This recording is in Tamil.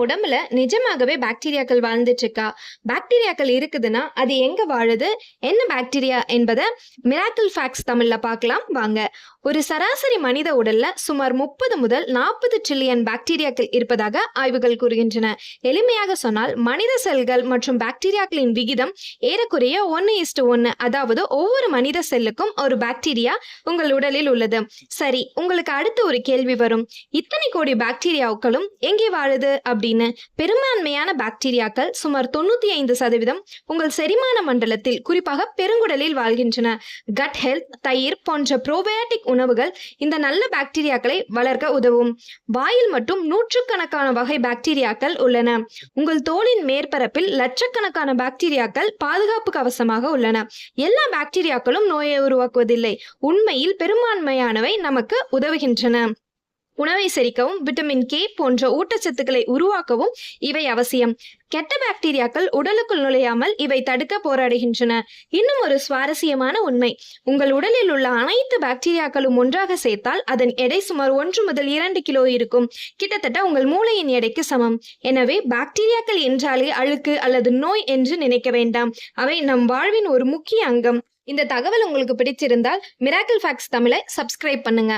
உடம்புல நிஜமாகவே பாக்டீரியாக்கள் வாழ்ந்துட்டு இருக்கா? பாக்டீரியாக்கள் இருக்குதுன்னா அது எங்க வாழுது? என்ன பாக்டீரியா என்பதை மிராக்கிள் ஃபேக்ட்ஸ் தமிழ்ல பார்க்கலாம் வாங்க. ஒரு சராசரி மனித உடல்ல சுமார் 30 முதல் 40 ட்ரில்லியன் பாக்டீரியாக்கள் இருப்பதாக ஆய்வுகள் கூறுகின்றன. எளிமையாக சொன்னால் மனித செல்கள் மற்றும் பாக்டீரியாக்களின் விகிதம் ஏறக்குறைய 1:1. அதாவது ஒவ்வொரு மனித செல்லுக்கும் ஒரு பாக்டீரியா உங்கள் உடலில் உள்ளது. சரி, உங்களுக்கு அடுத்து ஒரு கேள்வி வரும். இத்தனை கோடி பாக்டீரியாக்களும் எங்கே வாழுது அப்படின்னு. பெரும்பான்மையான பாக்டீரியாக்கள் சுமார் 95% உங்கள் செரிமான மண்டலத்தில், குறிப்பாக பெருங்குடலில் வாழ்கின்றன. கட் ஹெல்த், தயிர் போன்ற ப்ரோபயோட்டிக் உணவுகள் இந்த நல்ல பாக்டீரியாக்களை வளர்க்க உதவும். வாயில் மட்டும் நூற்றுக்கணக்கான வகை பாக்டீரியாக்கள் உள்ளன. உங்கள் தோலின் மேற்பரப்பில் லட்சக்கணக்கான பாக்டீரியாக்கள் பாதுகாப்பு கவசமாக உள்ளன. எல்லா பாக்டீரியாக்களும் நோயை உருவாக்குவதில்லை. உண்மையில் பெரும்பான்மையானவை நமக்கு உதவுகின்றன. உணவை செரிக்கவும் விட்டமின் கே போன்ற ஊட்டச்சத்துக்களை உருவாக்கவும் இவை அவசியம். கெட்ட பாக்டீரியாக்கள் உடலுக்குள் நுழையாமல் இவை தடுக்க போராடுகின்றன. இன்னும் ஒரு சுவாரஸ்யமான உண்மை, உங்கள் உடலில் உள்ள அனைத்து பாக்டீரியாக்களும் ஒன்றாக சேர்த்தால் அதன் எடை சுமார் 1 முதல் 2 கிலோ இருக்கும். கிட்டத்தட்ட உங்கள் மூளையின் எடைக்கு சமம். எனவே பாக்டீரியாக்கள் என்றாலே அழுக்கு அல்லது நோய் என்று நினைக்க வேண்டாம். அவை நம் வாழ்வின் ஒரு முக்கிய அங்கம். இந்த தகவல் உங்களுக்கு பிடிச்சிருந்தால் மிராக்கிள் ஃபேக்ட்ஸ் தமிழை சப்ஸ்கிரைப் பண்ணுங்க.